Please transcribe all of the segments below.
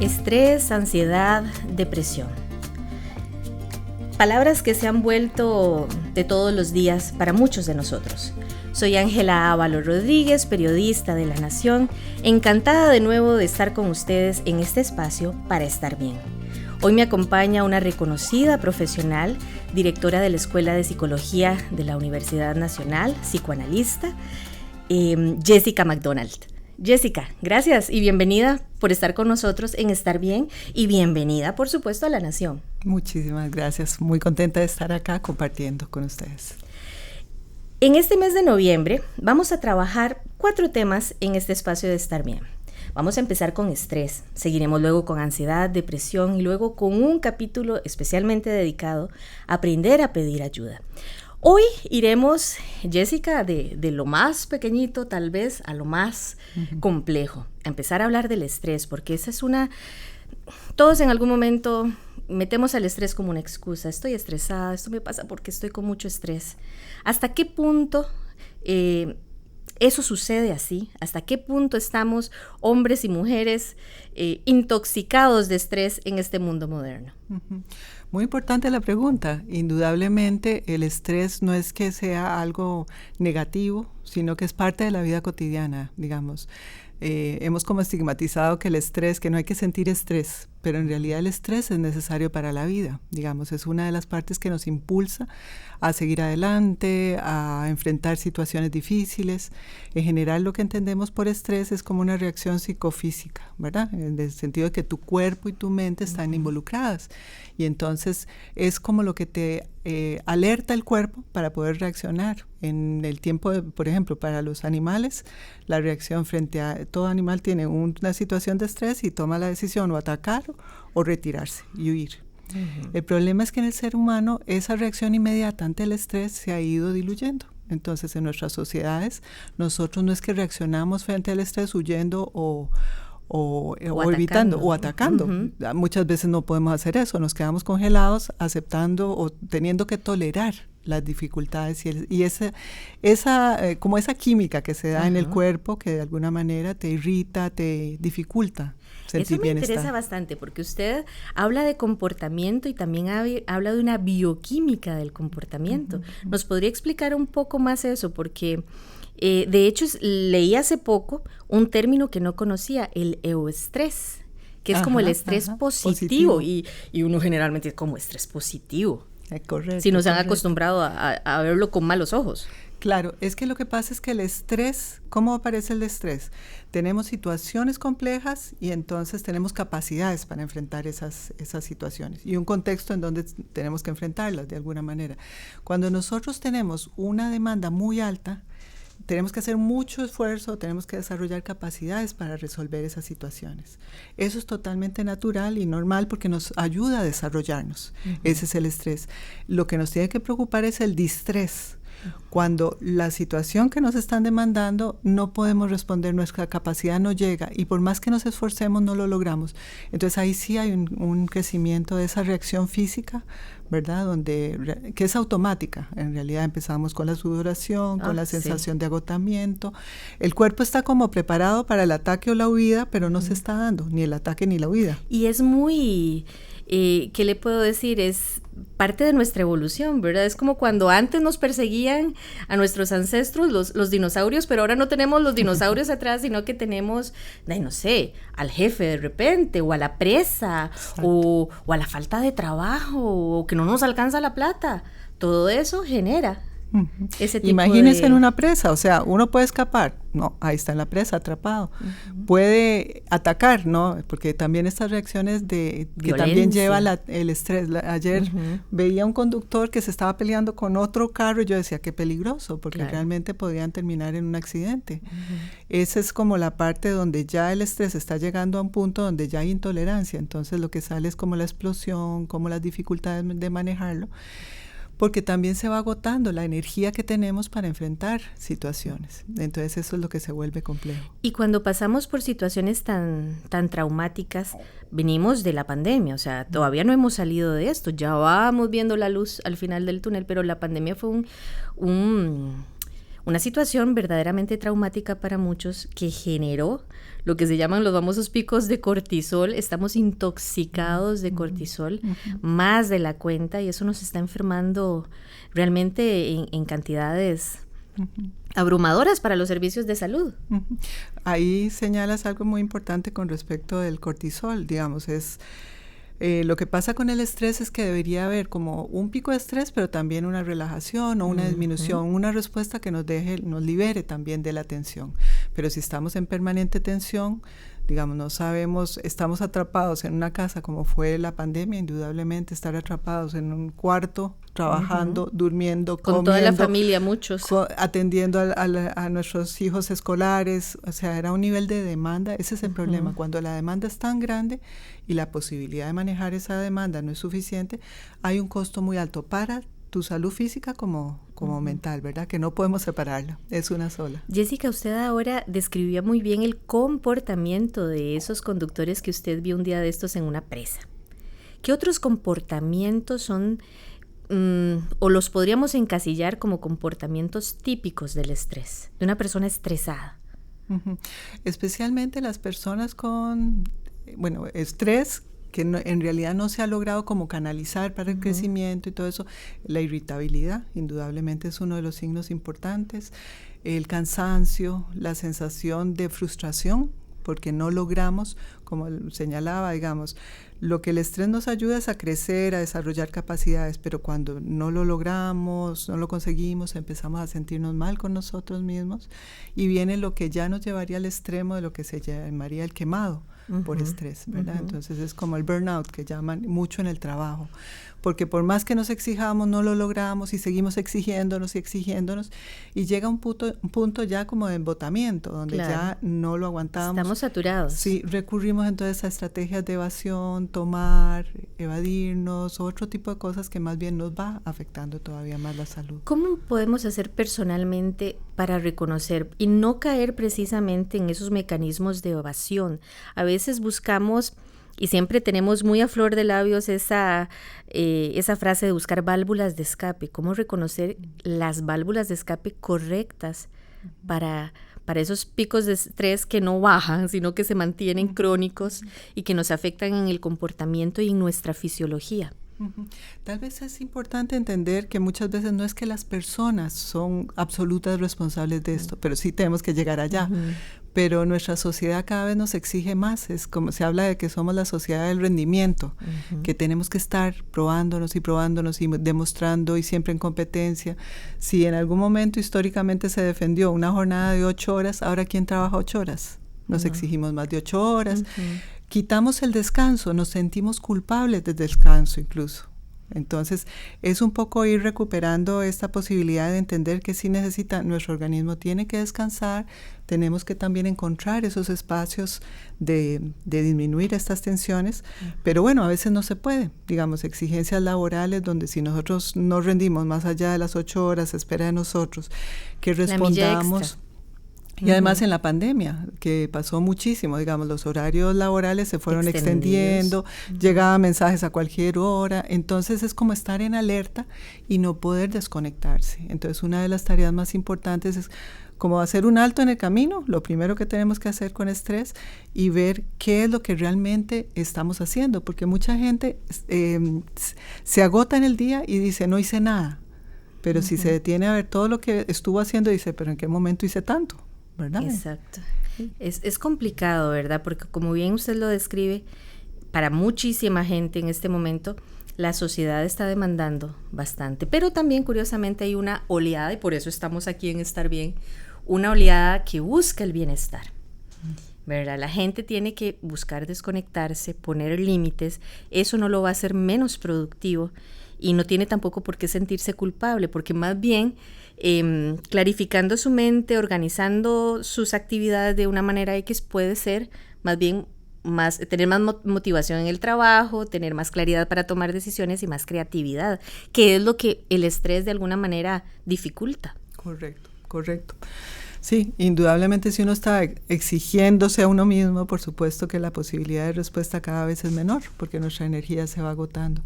Estrés, ansiedad, depresión. Palabras que se han vuelto de todos los días para muchos de nosotros. Soy Ángela Ábalos Rodríguez, periodista de La Nación, encantada de nuevo de estar con ustedes en este espacio para estar bien. Hoy me acompaña una reconocida profesional, directora de la Escuela de Psicología de la Universidad Nacional, psicoanalista, Jessica McDonald. Jessica, gracias y bienvenida por estar con nosotros en Estar Bien y bienvenida, por supuesto, a La Nación. Muchísimas gracias, muy contenta de estar acá compartiendo con ustedes. En este mes de noviembre vamos a trabajar 4 temas en este espacio de Estar Bien. Vamos a empezar con estrés, seguiremos luego con ansiedad, depresión y luego con un capítulo especialmente dedicado a aprender a pedir ayuda. Hoy iremos, Jessica, de lo más pequeñito tal vez a lo más complejo, a empezar a hablar del estrés, porque esa es todos en algún momento metemos al estrés como una excusa. Estoy estresada, esto me pasa porque estoy con mucho estrés. ¿Hasta qué punto eso sucede así? ¿Hasta qué punto estamos, hombres y mujeres, intoxicados de estrés en este mundo moderno? Muy importante la pregunta. Indudablemente el estrés no es que sea algo negativo, sino que es parte de la vida cotidiana, digamos. Hemos como estigmatizado que el estrés, que no hay que sentir estrés, pero en realidad el estrés es necesario para la vida, digamos, es una de las partes que nos impulsa a seguir adelante, a enfrentar situaciones difíciles. En general lo que entendemos por estrés es como una reacción psicofísica, ¿verdad? En el sentido de que tu cuerpo y tu mente están involucradas y entonces es como lo que te alerta el cuerpo para poder reaccionar. En el tiempo, por ejemplo, para los animales, la reacción frente a todo animal tiene una situación de estrés y toma la decisión o atacar o retirarse y huir. El problema es que en el ser humano esa reacción inmediata ante el estrés se ha ido diluyendo. Entonces en nuestras sociedades nosotros no es que reaccionamos frente al estrés huyendo o evitando o atacando. Muchas veces no podemos hacer eso, nos quedamos congelados aceptando o teniendo que tolerar las dificultades y como esa química que se da en el cuerpo que de alguna manera te irrita, te dificulta sentir bienestar. Eso me interesa bastante porque usted habla de comportamiento y también habla de una bioquímica del comportamiento. ¿Nos podría explicar un poco más eso? Porque de hecho leí hace poco un término que no conocía, el euestrés, que es como el estrés positivo. Y uno generalmente es como estrés positivo. Correcto. Si nos han acostumbrado a verlo con malos ojos. Claro, es que lo que pasa es que el estrés, ¿cómo aparece el estrés? Tenemos situaciones complejas y entonces tenemos capacidades para enfrentar esas situaciones y un contexto en donde tenemos que enfrentarlas de alguna manera. Cuando nosotros tenemos una demanda muy alta, tenemos que hacer mucho esfuerzo, tenemos que desarrollar capacidades para resolver esas situaciones. Eso es totalmente natural y normal porque nos ayuda a desarrollarnos. Ese es el estrés. Lo que nos tiene que preocupar es el distrés. Cuando la situación que nos están demandando no podemos responder, nuestra capacidad no llega y por más que nos esforcemos no lo logramos. Entonces ahí sí hay un crecimiento de esa reacción física, ¿verdad? Que es automática. En realidad empezamos con la sudoración, con la sensación de agotamiento. El cuerpo está como preparado para el ataque o la huida, pero no se está dando ni el ataque ni la huida. Y es muy, ¿qué le puedo decir? Es parte de nuestra evolución, ¿verdad? Es como cuando antes nos perseguían a nuestros ancestros, los dinosaurios, pero ahora no tenemos los dinosaurios atrás, sino que tenemos, no sé, al jefe de repente, o a la presa, o a la falta de trabajo, o que no nos alcanza la plata. Todo eso genera ese tipo. Imagínense en una presa, o sea, uno puede escapar, no, ahí está en la presa, atrapado. Puede atacar, ¿no? Porque también estas reacciones que también lleva el estrés. Ayer veía un conductor que se estaba peleando con otro carro y yo decía, qué peligroso, porque realmente podrían terminar en un accidente. Esa es como la parte donde ya el estrés está llegando a un punto donde ya hay intolerancia, entonces lo que sale es como la explosión, como las dificultades de manejarlo. Porque también se va agotando la energía que tenemos para enfrentar situaciones. Entonces eso es lo que se vuelve complejo. Y cuando pasamos por situaciones tan traumáticas, venimos de la pandemia, o sea, todavía no hemos salido de esto, ya vamos viendo la luz al final del túnel, pero la pandemia fue Una situación verdaderamente traumática para muchos que generó lo que se llaman los famosos picos de cortisol. Estamos intoxicados de cortisol más de la cuenta y eso nos está enfermando realmente en cantidades abrumadoras para los servicios de salud. Ahí señalas algo muy importante con respecto del cortisol, digamos, es... lo que pasa con el estrés es que debería haber como un pico de estrés, pero también una relajación o una disminución, una respuesta que nos libere también de la tensión. Pero si estamos en permanente tensión, digamos, no sabemos, estamos atrapados en una casa como fue la pandemia, indudablemente estar atrapados en un cuarto, trabajando, durmiendo, con comiendo, toda la familia, muchos. Atendiendo a nuestros hijos escolares, o sea, era un nivel de demanda, ese es el problema, cuando la demanda es tan grande y la posibilidad de manejar esa demanda no es suficiente, hay un costo muy alto para tu salud física como mental, ¿verdad? Que no podemos separarla, es una sola. Jessica, usted ahora describía muy bien el comportamiento de esos conductores que usted vio un día de estos en una presa. ¿Qué otros comportamientos son o los podríamos encasillar como comportamientos típicos del estrés, de una persona estresada? Especialmente las personas con, estrés que en realidad no se ha logrado como canalizar para el crecimiento y todo eso. La irritabilidad, indudablemente, es uno de los signos importantes. El cansancio, la sensación de frustración, porque no logramos, como señalaba, digamos, lo que el estrés nos ayuda es a crecer, a desarrollar capacidades, pero cuando no lo logramos, no lo conseguimos, empezamos a sentirnos mal con nosotros mismos y viene lo que ya nos llevaría al extremo de lo que se llamaría el quemado por estrés, ¿verdad? Entonces es como el burnout que llaman mucho en el trabajo, porque por más que nos exijamos no lo logramos y seguimos exigiéndonos y llega un punto ya como de embotamiento donde ya no lo aguantamos. Estamos saturados. Sí, recurrimos entonces a estrategias de evasión, tomar, evadirnos, otro tipo de cosas que más bien nos va afectando todavía más la salud. ¿Cómo podemos hacer personalmente para reconocer y no caer precisamente en esos mecanismos de evasión? A veces buscamos, y siempre tenemos muy a flor de labios esa frase de buscar válvulas de escape. ¿Cómo reconocer las válvulas de escape correctas para esos picos de estrés que no bajan, sino que se mantienen crónicos y que nos afectan en el comportamiento y en nuestra fisiología? Tal vez es importante entender que muchas veces no es que las personas son absolutas responsables de esto, pero sí tenemos que llegar allá. Pero nuestra sociedad cada vez nos exige más, es como se habla de que somos la sociedad del rendimiento, que tenemos que estar probándonos y demostrando y siempre en competencia. Si en algún momento históricamente se defendió una jornada de 8 horas, ahora ¿quién trabaja 8 horas? Nos exigimos más de 8 horas. Quitamos el descanso, nos sentimos culpables del descanso incluso. Entonces, es un poco ir recuperando esta posibilidad de entender que sí nuestro organismo tiene que descansar, tenemos que también encontrar esos espacios de disminuir estas tensiones, pero bueno, a veces no se puede, digamos, exigencias laborales donde si nosotros no rendimos más allá de las 8 horas, se espera de nosotros que respondamos. Y además en la pandemia, que pasó muchísimo, digamos, los horarios laborales se fueron extendiendo, llegaban mensajes a cualquier hora, entonces es como estar en alerta y no poder desconectarse. Entonces una de las tareas más importantes es como hacer un alto en el camino, lo primero que tenemos que hacer con estrés y ver qué es lo que realmente estamos haciendo, porque mucha gente se agota en el día y dice no hice nada, pero si se detiene a ver todo lo que estuvo haciendo, dice, pero ¿en qué momento hice tanto? ¿Verdad? Exacto. Es complicado, ¿verdad? Porque como bien usted lo describe, para muchísima gente en este momento, la sociedad está demandando bastante. Pero también, curiosamente, hay una oleada, y por eso estamos aquí en Estar Bien, una oleada que busca el bienestar, ¿verdad? La gente tiene que buscar desconectarse, poner límites. Eso no lo va a hacer menos productivo y no tiene tampoco por qué sentirse culpable, porque más bien clarificando su mente, organizando sus actividades de una manera X puede ser más bien tener más motivación en el trabajo, tener más claridad para tomar decisiones y más creatividad, que es lo que el estrés de alguna manera dificulta. Correcto. Sí, indudablemente si uno está exigiéndose a uno mismo, por supuesto que la posibilidad de respuesta cada vez es menor, porque nuestra energía se va agotando.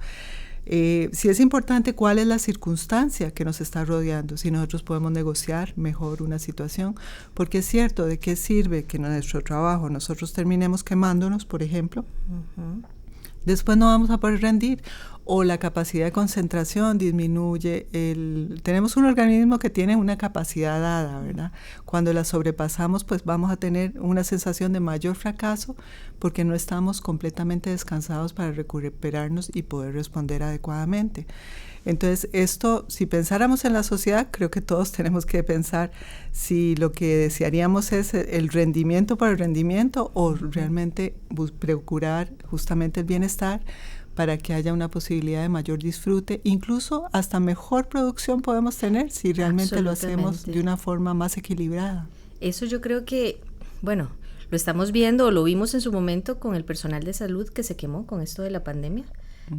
Sí es importante cuál es la circunstancia que nos está rodeando, si nosotros podemos negociar mejor una situación, porque es cierto, ¿de qué sirve que en nuestro trabajo nosotros terminemos quemándonos, por ejemplo? Después no vamos a poder rendir, o la capacidad de concentración disminuye. Tenemos un organismo que tiene una capacidad dada, ¿verdad? Cuando la sobrepasamos, pues vamos a tener una sensación de mayor fracaso porque no estamos completamente descansados para recuperarnos y poder responder adecuadamente. Entonces, esto, si pensáramos en la sociedad, creo que todos tenemos que pensar si lo que desearíamos es el rendimiento para el rendimiento o realmente procurar justamente el bienestar para que haya una posibilidad de mayor disfrute, incluso hasta mejor producción podemos tener si realmente lo hacemos de una forma más equilibrada. Eso yo creo que, bueno, lo estamos viendo o lo vimos en su momento con el personal de salud que se quemó con esto de la pandemia.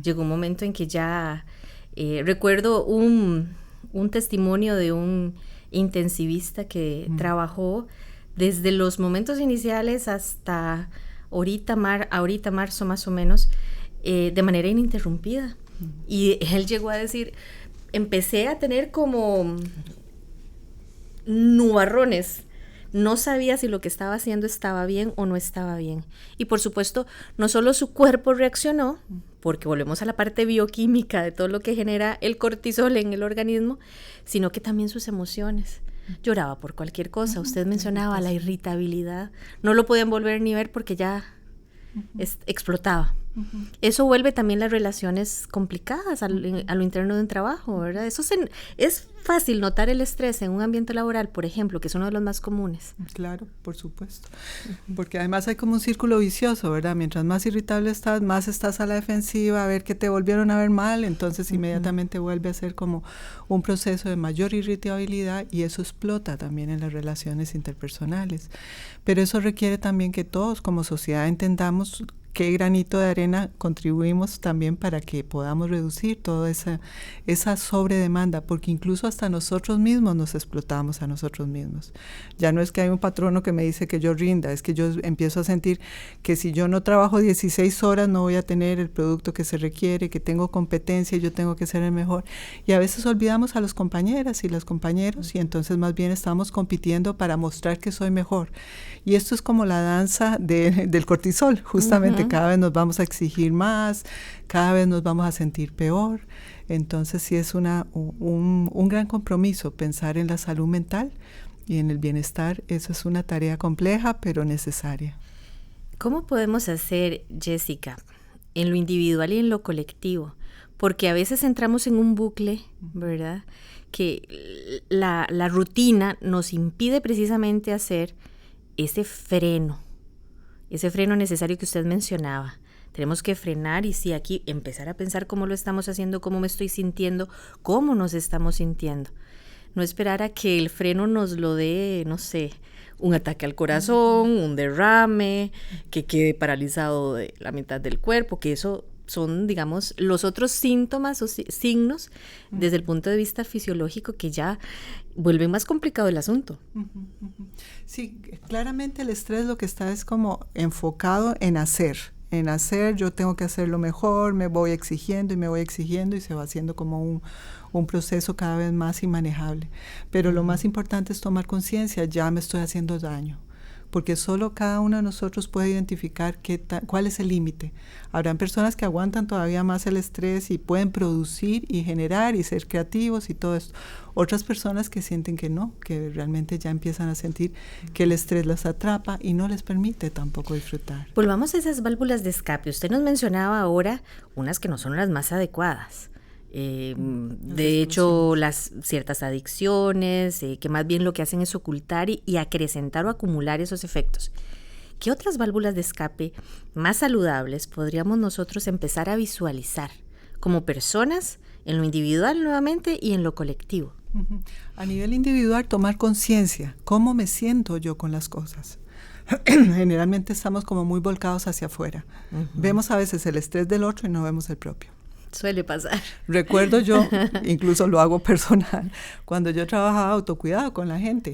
Llegó un momento en que ya, recuerdo un testimonio de un intensivista que trabajó desde los momentos iniciales hasta ahorita marzo más o menos, de manera ininterrumpida. Y él llegó a decir, empecé a tener como nubarrones. No sabía si lo que estaba haciendo estaba bien o no estaba bien. Y por supuesto, no solo su cuerpo reaccionó, porque volvemos a la parte bioquímica de todo lo que genera el cortisol en el organismo, sino que también sus emociones. Lloraba por cualquier cosa. Usted mencionaba la irritabilidad. No lo podían volver ni ver porque ya explotaba. Eso vuelve también las relaciones complicadas a lo interno de un trabajo, ¿verdad? Es fácil notar el estrés en un ambiente laboral, por ejemplo, que es uno de los más comunes. Claro, por supuesto. Porque además hay como un círculo vicioso, ¿verdad? Mientras más irritable estás, más estás a la defensiva, a ver que te volvieron a ver mal, entonces inmediatamente vuelve a ser como un proceso de mayor irritabilidad y eso explota también en las relaciones interpersonales. Pero eso requiere también que todos como sociedad entendamos qué granito de arena contribuimos también para que podamos reducir toda esa sobredemanda, porque incluso hasta nosotros mismos nos explotamos a nosotros mismos. Ya no es que hay un patrono que me dice que yo rinda, es que yo empiezo a sentir que si yo no trabajo 16 horas no voy a tener el producto que se requiere, que tengo competencia y yo tengo que ser el mejor. Y a veces olvidamos a los compañeras y los compañeros y entonces más bien estamos compitiendo para mostrar que soy mejor. Y esto es como la danza del cortisol, justamente. Cada vez nos vamos a exigir más, cada vez nos vamos a sentir peor. Entonces sí es un gran compromiso pensar en la salud mental y en el bienestar. Eso es una tarea compleja pero necesaria. ¿Cómo podemos hacer, Jessica, en lo individual y en lo colectivo? Porque a veces entramos en un bucle, ¿verdad? Que la rutina nos impide precisamente hacer ese freno necesario que usted mencionaba. Tenemos que frenar y sí, aquí empezar a pensar cómo lo estamos haciendo, cómo me estoy sintiendo, cómo nos estamos sintiendo. No esperar a que el freno nos lo dé, no sé, un ataque al corazón, un derrame, que quede paralizado de la mitad del cuerpo, que eso son, digamos, los otros síntomas o signos desde el punto de vista fisiológico que ya vuelven más complicado el asunto. Sí, claramente el estrés lo que está es como enfocado en hacer, yo tengo que hacerlo mejor, me voy exigiendo y se va haciendo como un proceso cada vez más inmanejable. Pero lo más importante es tomar conciencia, ya me estoy haciendo daño. Porque solo cada uno de nosotros puede identificar cuál es el límite. Habrán personas que aguantan todavía más el estrés y pueden producir y generar y ser creativos y todo esto. Otras personas que sienten que no, que realmente ya empiezan a sentir que el estrés las atrapa y no les permite tampoco disfrutar. Volvamos a esas válvulas de escape. Usted nos mencionaba ahora unas que no son las más adecuadas. De hecho, las ciertas adicciones, que más bien lo que hacen es ocultar y acrecentar o acumular esos efectos. ¿Qué otras válvulas de escape más saludables podríamos nosotros empezar a visualizar como personas, en lo individual nuevamente y en lo colectivo? A nivel individual, tomar conciencia, ¿cómo me siento yo con las cosas? Generalmente estamos como muy volcados hacia afuera. Vemos a veces el estrés del otro y no vemos el propio. Suele pasar. Recuerdo yo, incluso lo hago personal, cuando yo trabajaba autocuidado con la gente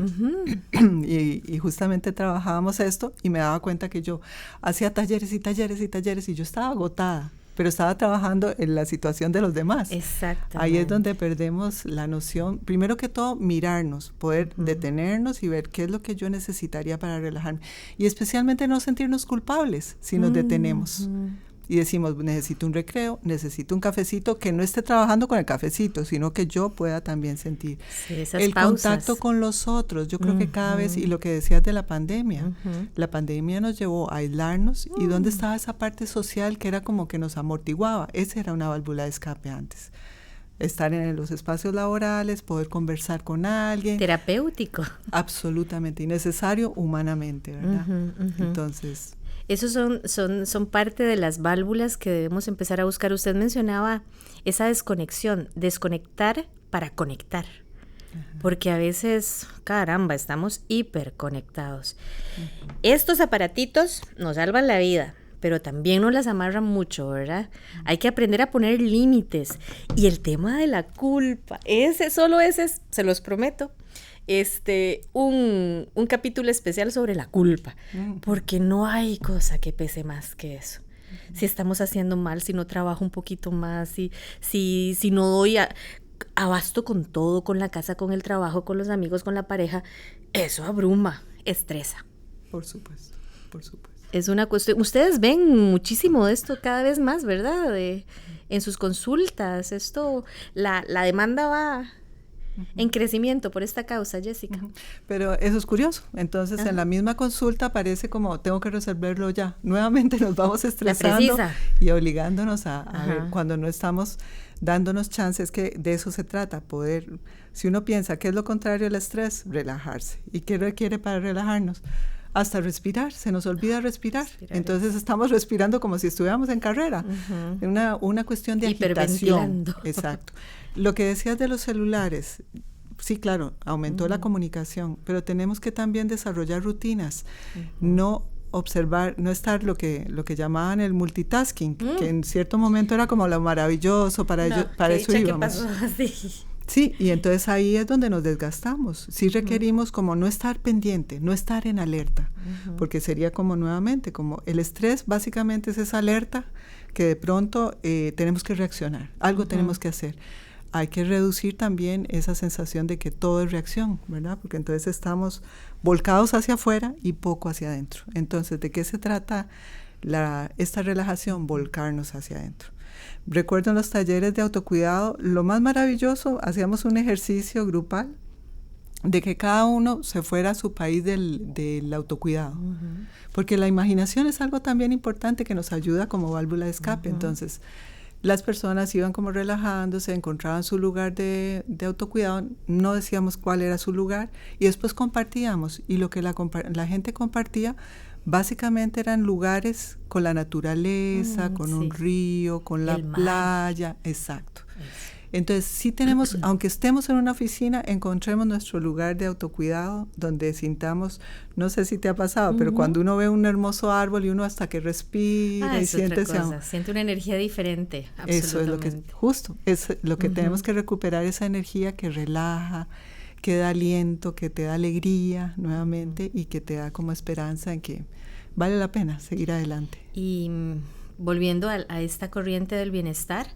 y justamente trabajábamos esto y me daba cuenta que yo hacía talleres y yo estaba agotada pero estaba trabajando en la situación de los demás. Exactamente. Ahí es donde perdemos la noción, primero que todo, mirarnos, poder detenernos y ver qué es lo que yo necesitaría para relajarme. Y especialmente no sentirnos culpables si nos detenemos. Y decimos, necesito un recreo, necesito un cafecito, que no esté trabajando con el cafecito, sino que yo pueda también sentir. Sí, esas el pausas. Contacto con los otros. Yo creo que cada vez, y lo que decías de la pandemia nos llevó a aislarnos, y ¿dónde estaba esa parte social que era como que nos amortiguaba? Esa era una válvula de escape antes. Estar en los espacios laborales, poder conversar con alguien. Terapéutico. Absolutamente, y necesario humanamente, ¿verdad? Entonces... Esos son parte de las válvulas que debemos empezar a buscar. Usted mencionaba esa desconexión, desconectar para conectar. Porque a veces, caramba, estamos hiperconectados. Estos aparatitos nos salvan la vida, pero también nos las amarran mucho, ¿verdad? Hay que aprender a poner límites. Y el tema de la culpa, solo ese, se los prometo, un capítulo especial sobre la culpa, porque no hay cosa que pese más que eso. Si estamos haciendo mal, si no trabajo un poquito más, si no doy abasto con todo, con la casa, con el trabajo, con los amigos, con la pareja, eso abruma, estresa. Por supuesto, por supuesto. Es una cuestión, ustedes ven muchísimo de esto cada vez más, ¿verdad? En sus consultas, la demanda va en crecimiento por esta causa, Jessica. Pero eso es curioso. Entonces, en la misma consulta parece como, tengo que resolverlo ya. Nuevamente nos vamos estresando y obligándonos a ver, cuando no estamos dándonos chances, que de eso se trata, poder, si uno piensa, ¿qué es lo contrario al estrés? Relajarse. ¿Y qué requiere para relajarnos? Hasta respirar, se nos olvida respirar. Entonces estamos respirando como si estuviéramos en carrera. Una cuestión de agitación. Exacto. Lo que decías de los celulares, sí, claro, aumentó la comunicación, pero tenemos que también desarrollar rutinas, no observar, no estar lo que llamaban el multitasking, que en cierto momento era como lo maravilloso, para eso íbamos. ¿Qué pasó? Sí. Sí, y entonces ahí es donde nos desgastamos. Sí requerimos como no estar pendiente, no estar en alerta, porque sería como nuevamente, como el estrés básicamente es esa alerta que de pronto tenemos que reaccionar, algo tenemos que hacer. Hay que reducir también esa sensación de que todo es reacción, ¿verdad? Porque entonces estamos volcados hacia afuera y poco hacia adentro. Entonces, ¿de qué se trata esta relajación? Volcarnos hacia adentro. Recuerdo en los talleres de autocuidado, lo más maravilloso, hacíamos un ejercicio grupal de que cada uno se fuera a su país del autocuidado. Porque la imaginación es algo también importante que nos ayuda como válvula de escape. Entonces, las personas iban como relajándose, encontraban su lugar de autocuidado, no decíamos cuál era su lugar, y después compartíamos. Y lo que la gente compartía básicamente eran lugares con la naturaleza, con un río, con la playa. Exacto. Entonces, sí tenemos, aunque estemos en una oficina, encontremos nuestro lugar de autocuidado donde sintamos, no sé si te ha pasado, pero cuando uno ve un hermoso árbol y uno hasta que respira y siente siente una energía diferente. Eso es lo que, justo, es lo que tenemos que recuperar, esa energía que relaja, que da aliento, que te da alegría nuevamente y que te da como esperanza en que vale la pena seguir adelante. Y volviendo a esta corriente del bienestar,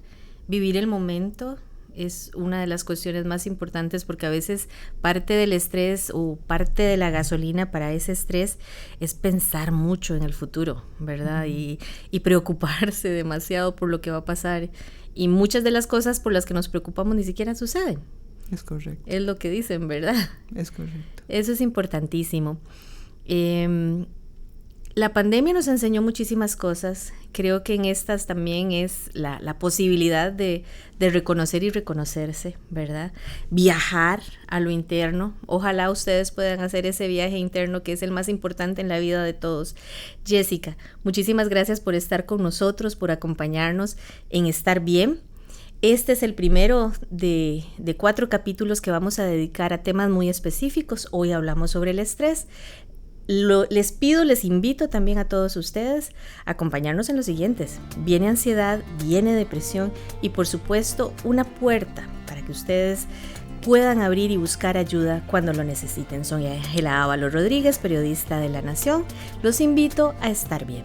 vivir el momento es una de las cuestiones más importantes, porque a veces parte del estrés o parte de la gasolina para ese estrés es pensar mucho en el futuro, ¿verdad? Y preocuparse demasiado por lo que va a pasar. Y muchas de las cosas por las que nos preocupamos ni siquiera suceden. Es correcto. Es lo que dicen, ¿verdad? Es correcto. Eso es importantísimo. La pandemia nos enseñó muchísimas cosas. Creo que en estas también es la posibilidad de reconocer y reconocerse, ¿verdad? Viajar a lo interno. Ojalá ustedes puedan hacer ese viaje interno que es el más importante en la vida de todos. Jessica, muchísimas gracias por estar con nosotros, por acompañarnos en Estar Bien. Este es el primero de 4 capítulos que vamos a dedicar a temas muy específicos. Hoy hablamos sobre el estrés. Les invito también a todos ustedes a acompañarnos en los siguientes. Viene ansiedad, viene depresión y por supuesto una puerta para que ustedes puedan abrir y buscar ayuda cuando lo necesiten. Soy Ángela Ábalos Rodríguez, periodista de La Nación. Los invito a estar bien.